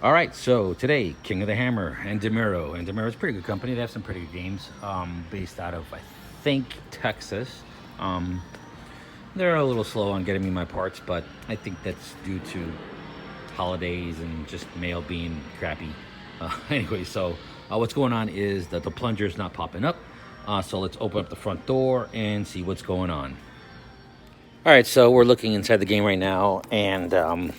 All right, so today, King of the Hammer and Demiro. And Demiro's a pretty good company. They have some pretty good games based out of, I think, Texas. Um, they're a little slow on getting me my parts, but I think that's due to holidays and just mail being crappy. Anyway, so what's going on is that the plunger's not popping up. So let's open up the front door and see what's going on. All right, so we're looking inside the game right now, and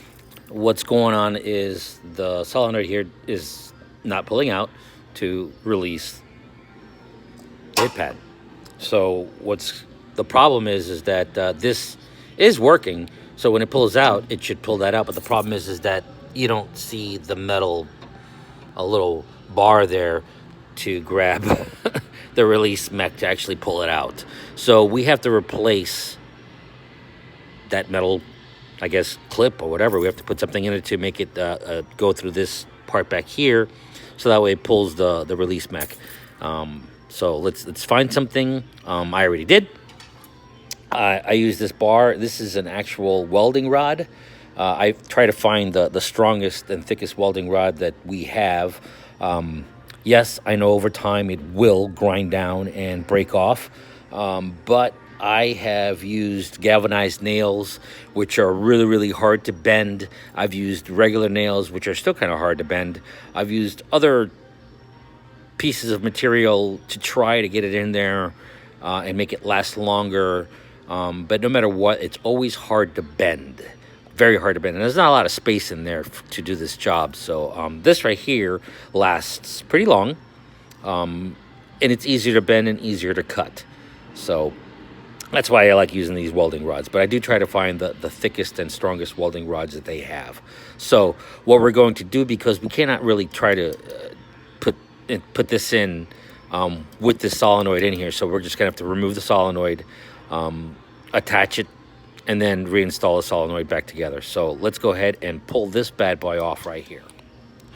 what's going on is the solenoid here is not pulling out to release the hit pad. So what's the problem is that this is working. So when it pulls out, it should pull that out. But the problem is that you don't see the metal, a little bar there to grab the release mech to actually pull it out. So we have to replace that metal, I guess, clip or whatever. We have to put something in it to make it go through this part back here, so that way it pulls the release mech. So let's find something. I already did. I use this bar. This is an actual welding rod. I try to find the strongest and thickest welding rod that we have. Yes, I know over time it will grind down and break off, but I have used galvanized nails, which are really, really hard to bend. I've used regular nails, which are still kind of hard to bend. I've used other pieces of material to try to get it in there and make it last longer. But no matter what, it's always hard to bend. Very hard to bend. And there's not a lot of space in there to do this job. So this right here lasts pretty long. And it's easier to bend and easier to cut. So that's why I like using these welding rods. But I do try to find the thickest and strongest welding rods that they have. So what we're going to do, because we cannot really try to put this in with this solenoid in here, so we're just going to have to remove the solenoid, attach it, and then reinstall the solenoid back together. So let's go ahead and pull this bad boy off right here.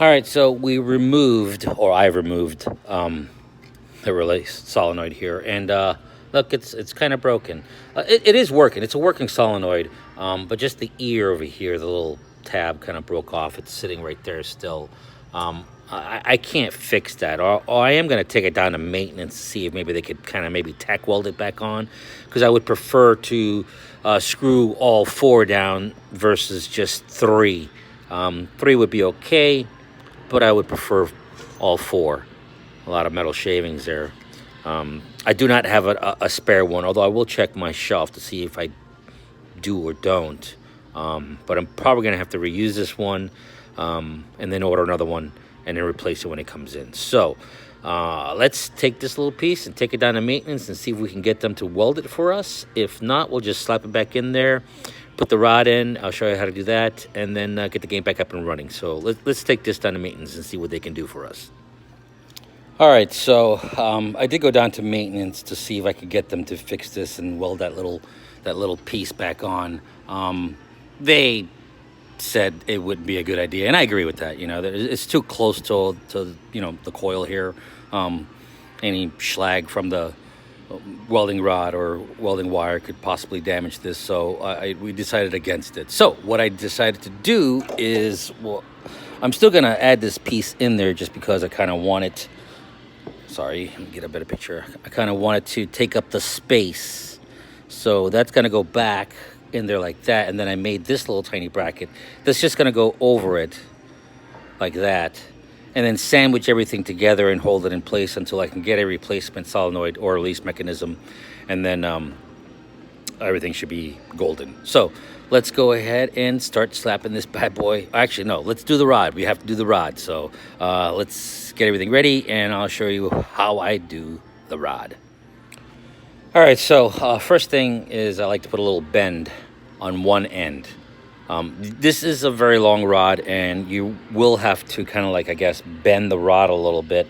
All right, so we removed, or I removed, the release solenoid here, and look, it's kind of broken. It is working. It's a working solenoid, but just the ear over here, the little tab kind of broke off. It's sitting right there still. I can't fix that, or I am going to take it down to maintenance to see if maybe they could kind of maybe tack weld it back on, because I would prefer to screw all four down versus just three. Three would be okay, but I would prefer all four. A lot of metal shavings there. I do not have a spare one, although I will check my shelf to see if I do or don't. But I'm probably going to have to reuse this one and then order another one and then replace it when it comes in. So let's take this little piece and take it down to maintenance and see if we can get them to weld it for us. If not, we'll just slap it back in there, put the rod in. I'll show you how to do that, and then get the game back up and running. So let's take this down to maintenance and see what they can do for us. All right, so I did go down to maintenance to see if I could get them to fix this and weld that little piece back on. They said it wouldn't be a good idea, and I agree with that. You know, it's too close to the coil here. Any slag from the welding rod or welding wire could possibly damage this, so we decided against it. So what I decided to do is, well, I'm still gonna add this piece in there just because I kind of want it. Sorry, let me get a better picture. I kind of wanted to take up the space. So that's going to go back in there like that. And then I made this little tiny bracket that's just going to go over it like that. And then sandwich everything together and hold it in place until I can get a replacement solenoid or release mechanism. And then everything should be golden. So let's go ahead and start slapping this bad boy. Actually, no, let's do the rod. We have to do the rod. So let's get everything ready, and I'll show you how I do the rod. All right, so first thing is I like to put a little bend on one end. This is a very long rod, and you will have to kind of like, I guess, bend the rod a little bit.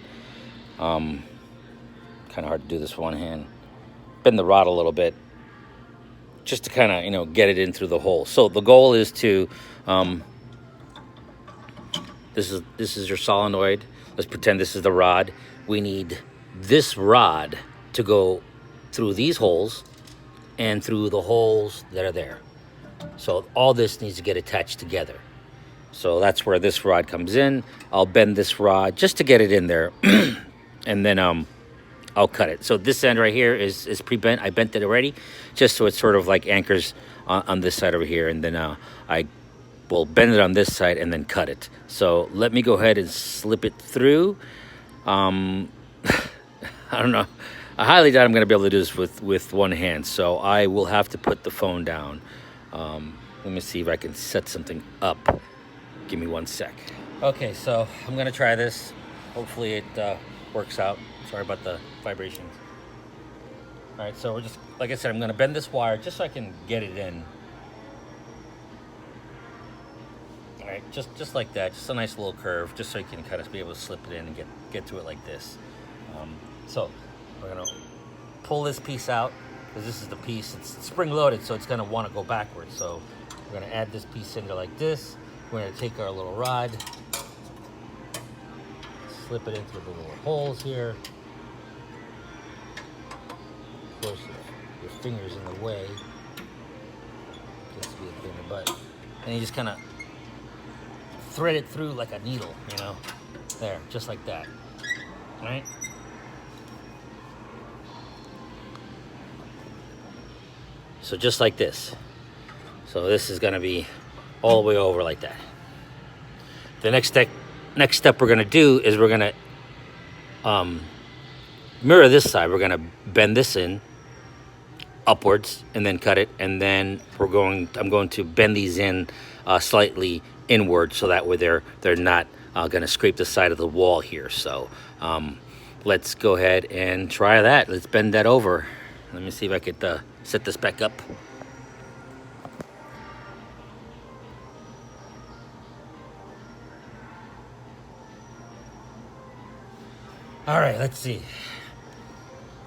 Kind of hard to do this with one hand. Bend the rod a little bit, just to kind of, get it in through the hole. So the goal is to, this is your solenoid. Let's pretend this is the rod. We need this rod to go through these holes and through the holes that are there. So all this needs to get attached together. So that's where this rod comes in. I'll bend this rod just to get it in there, and then I'll cut it. So this end right here is pre-bent. I bent it already, just so it sort of like anchors on this side over here, and then I will bend it on this side and then cut it. So let me go ahead and slip it through. I don't know. I highly doubt I'm going to be able to do this with one hand, so I will have to put the phone down. Let me see if I can set something up. Give me 1 sec. Okay, so I'm going to try this. Hopefully it works out. Sorry about the vibrations. All right, so we're just, like I said, I'm going to bend this wire just so I can get it in. All right, just like that, just a nice little curve, just so you can kind of be able to slip it in and get to it like this. So we're gonna pull this piece out, because this is the piece, it's spring loaded, so it's gonna want to go backwards. So we're gonna add this piece in there like this. We're gonna take our little rod, slip it into the little holes here. Of course, your finger's in the way, gets to be a pain in the butt, and you just kind of thread it through like a needle, you know, there, just like that, right? So just like this. So this is gonna be all the way over like that. The next step we're gonna do is we're gonna mirror this side. We're gonna bend this in upwards and then cut it, and then I'm going to bend these in slightly inward, so that way they're not gonna scrape the side of the wall here. So let's go ahead and try that. Let's bend that over. Let me see if I could set this back up. All right, let's see.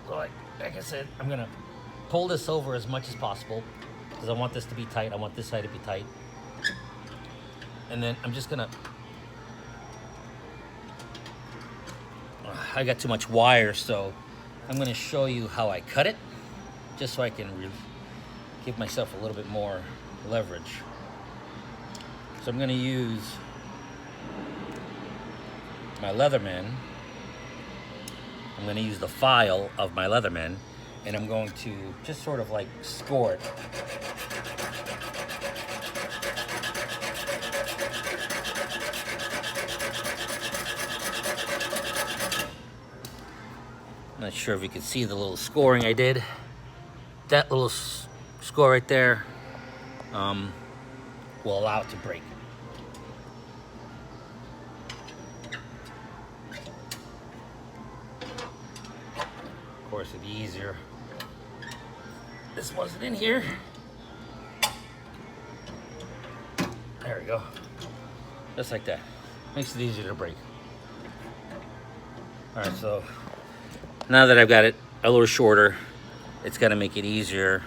So like I said, I'm gonna pull this over as much as possible, because I want this to be tight. I want this side to be tight. And then I'm just gonna, I got too much wire, so I'm gonna show you how I cut it, just so I can give myself a little bit more leverage. So I'm gonna use my Leatherman. I'm gonna use the file of my Leatherman, and I'm going to just sort of like score it. I'm not sure if you can see the little scoring I did. That little score right there will allow it to break. Of course, it'd be easier. This wasn't in here. There we go. Just like that. Makes it easier to break. All right, so now that I've got it a little shorter, it's gonna make it easier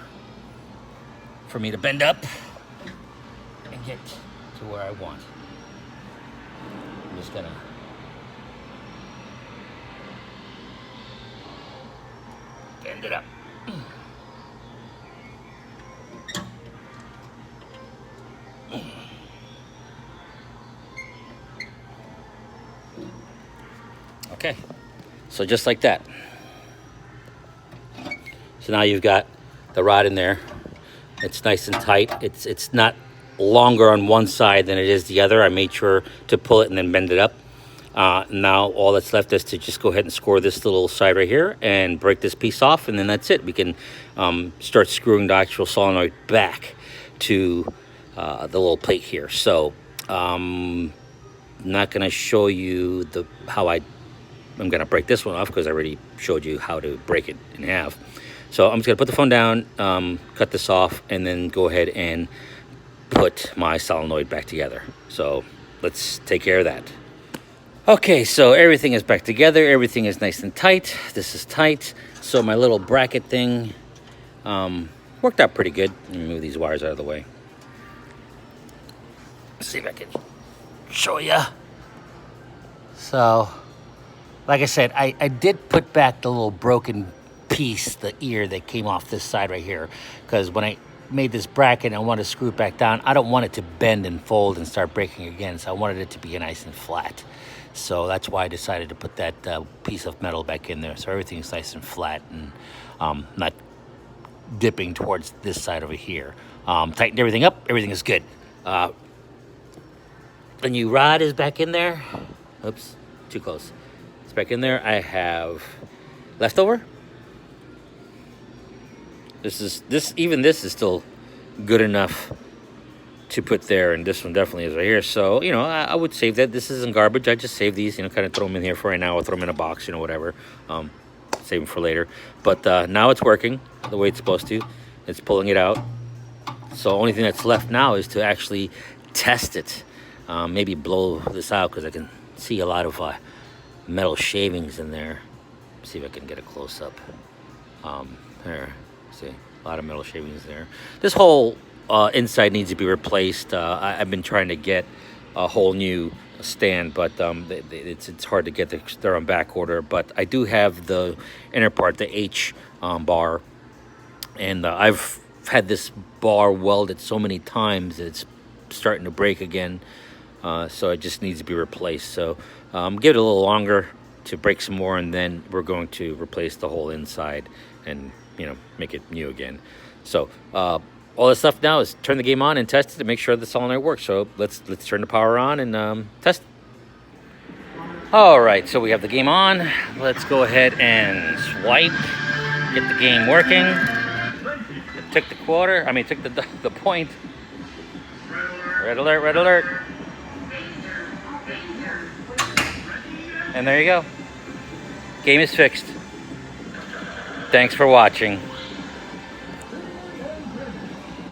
for me to bend up and get to where I want. I'm just gonna bend it up. Okay, so just like that. So now you've got the rod in there. It's nice and tight. It's not longer on one side than it is the other. I made sure to pull it and then bend it up. Now all that's left is to just go ahead and score this little side right here and break this piece off, and then that's it. We can start screwing the actual solenoid back to the little plate here. So I'm not going to show you how I'm going to break this one off, because I already showed you how to break it in half. So I'm just going to put the phone down, cut this off, and then go ahead and put my solenoid back together. So let's take care of that. Okay, so everything is back together. Everything is nice and tight. This is tight. So my little bracket thing worked out pretty good. Let me move these wires out of the way. Let's see if I can show you. So, like I said, I did put back the little broken piece, the ear that came off this side right here, because when I made this bracket and I want to screw it back down, I don't want it to bend and fold and start breaking again. So I wanted it to be nice and flat. So that's why I decided to put that piece of metal back in there. So everything's nice and flat and not dipping towards this side over here. Tightened everything up. Everything is good. The new rod is back in there. Oops, too close. It's back in there. I have leftover. Even this is still good enough to put there, and this one definitely is right here. So, you know, I would save that. This isn't garbage. I just save these, you know, kind of throw them in here for right now, or throw them in a box, you know, whatever. Save them for later. But now it's working the way it's supposed to. It's pulling it out. So only thing that's left now is to actually test it. Maybe blow this out because I can see a lot of metal shavings in there. See if I can get a close up. There, see, a lot of metal shavings there. This whole inside needs to be replaced. I've been trying to get a whole new stand, but it's hard to get. They're on back order. But I do have the inner part, the H bar, and I've had this bar welded so many times that it's starting to break again. So it just needs to be replaced. So give it a little longer to break some more, and then we're going to replace the whole inside and, you know, make it new again. So all this stuff now is turn the game on and test it to make sure the solenoid works. So let's turn the power on and test. All right, so we have the game on. Let's go ahead and swipe, get the game working. It took the quarter. I mean, took the point. Red alert, red alert. And there you go. Game is fixed. Thanks for watching.